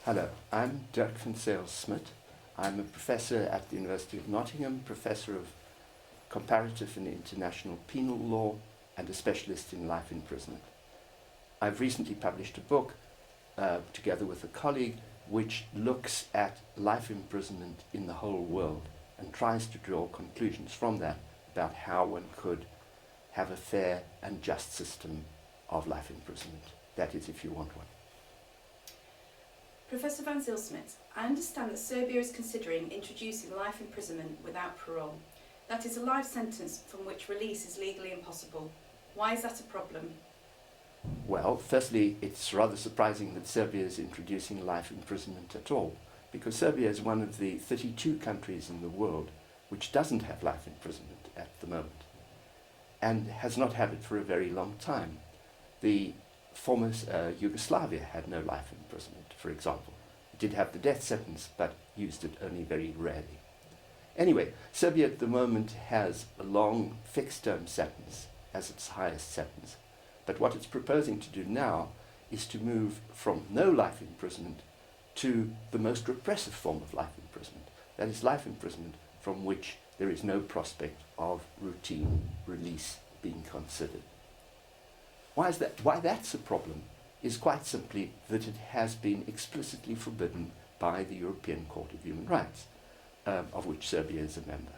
Hello, I'm Dirk van Zyl Smit. I'm a professor at the University of Nottingham, professor of comparative and international penal law, and a specialist in life imprisonment. I've recently published a book together with a colleague which looks at life imprisonment in the whole world and tries to draw conclusions from that about how one could have a fair and just system of life imprisonment. That is, if you want one. Professor van Zyl Smit, I understand that Serbia is considering introducing life imprisonment without parole. That is a life sentence from which release is legally impossible. Why is that a problem? Well, firstly, it's rather surprising that Serbia is introducing life imprisonment at all, because Serbia is one of the 32 countries in the world which doesn't have life imprisonment at the moment, and has not had it for a very long time. The former Yugoslavia had no life imprisonment, for example. It did have the death sentence, but used it only very rarely. Anyway, Serbia at the moment has a long fixed-term sentence as its highest sentence. But what it's proposing to do now is to move from no life imprisonment to the most repressive form of life imprisonment. That is life imprisonment from which there is no prospect of routine release being considered. Why is that? Why that's a problem is quite simply that it has been explicitly forbidden by the European Court of Human Rights, of which Serbia is a member.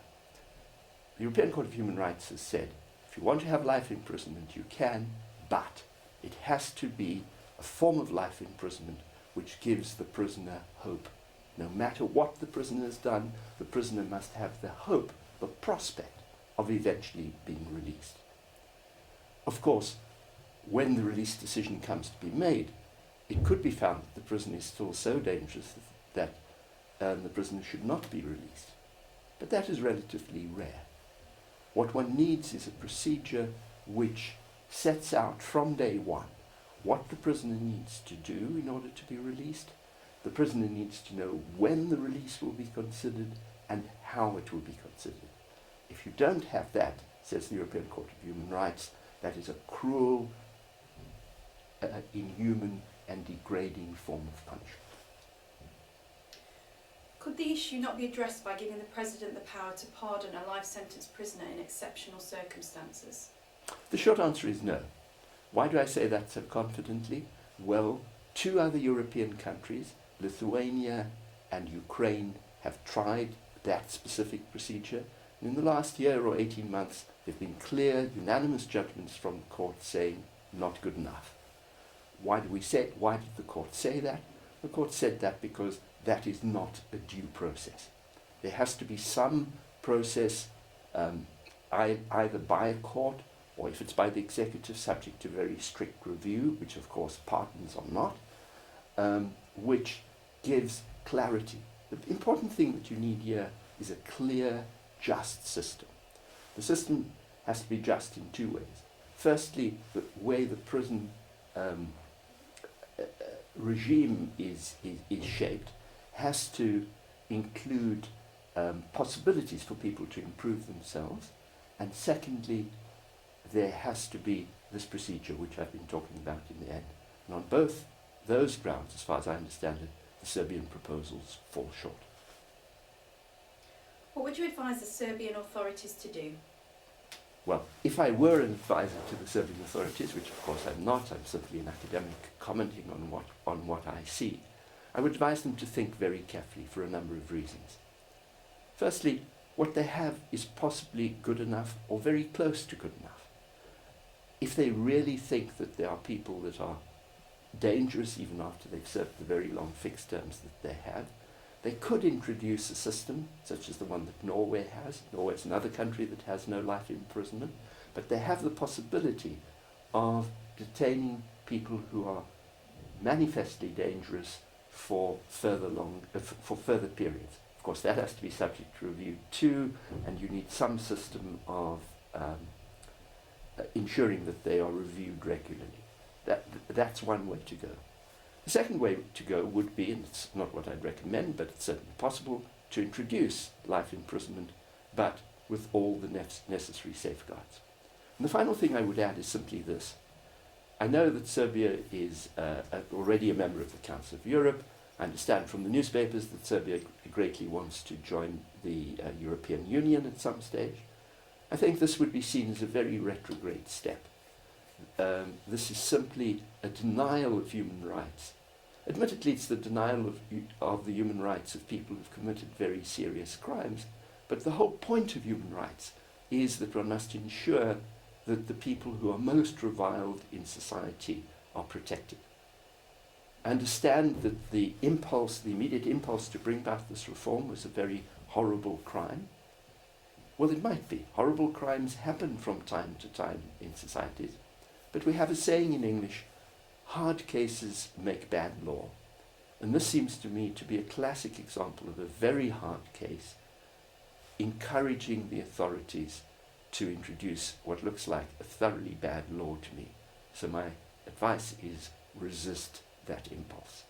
The European Court of Human Rights has said, if you want to have life imprisonment, you can, but it has to be a form of life imprisonment which gives the prisoner hope. No matter what the prisoner has done, the prisoner must have the hope, the prospect of eventually being released. Of course, when the release decision comes to be made, it could be found that the prisoner is still so dangerous that the prisoner should not be released. But that is relatively rare. What one needs is a procedure which sets out from day one what the prisoner needs to do in order to be released. The prisoner needs to know when the release will be considered and how it will be considered. If you don't have that, says the European Court of Human Rights, that is a cruel, inhuman and degrading form of punishment. Could the issue not be addressed by giving the President the power to pardon a life-sentenced prisoner in exceptional circumstances? The short answer is no. Why do I say that so confidently? Well, two other European countries, Lithuania and Ukraine, have tried that specific procedure. And in the last year or 18 months, there have been clear, unanimous judgments from the court saying, not good enough. Why did the court say that? The court said that because that is not a due process. There has to be some process, either by a court or if it's by the executive, subject to very strict review, which of course pardons are not, which gives clarity. The important thing that you need here is a clear, just system. The system has to be just in two ways. Firstly, the way the prison regime is shaped has to include possibilities for people to improve themselves, and secondly, there has to be this procedure which I've been talking about in the end. And on both those grounds, as far as I understand it, the Serbian proposals fall short. What would you advise the Serbian authorities to do? Well, if I were an advisor to the Serbian authorities, which of course I'm not, I'm simply an academic commenting on what I see, I would advise them to think very carefully for a number of reasons. Firstly, what they have is possibly good enough or very close to good enough. If they really think that there are people that are dangerous even after they've served the very long fixed terms that they have, they could introduce a system such as the one that Norway has. Norway is another country that has no life imprisonment, but they have the possibility of detaining people who are manifestly dangerous for further periods. Of course, that has to be subject to review too, and you need some system of ensuring that they are reviewed regularly. That's one way to go. The second way to go would be, and it's not what I'd recommend, but it's certainly possible, to introduce life imprisonment, but with all the necessary safeguards. And the final thing I would add is simply this. I know that Serbia is already a member of the Council of Europe. I understand from the newspapers that Serbia greatly wants to join the European Union at some stage. I think this would be seen as a very retrograde step. This is simply a denial of human rights. Admittedly, it's the denial of the human rights of people who've committed very serious crimes, but the whole point of human rights is that one must ensure that the people who are most reviled in society are protected. I understand that the immediate impulse to bring about this reform was a very horrible crime. Well, it might be. Horrible crimes happen from time to time in societies. But we have a saying in English, hard cases make bad law. And this seems to me to be a classic example of a very hard case encouraging the authorities to introduce what looks like a thoroughly bad law to me. So my advice is resist that impulse.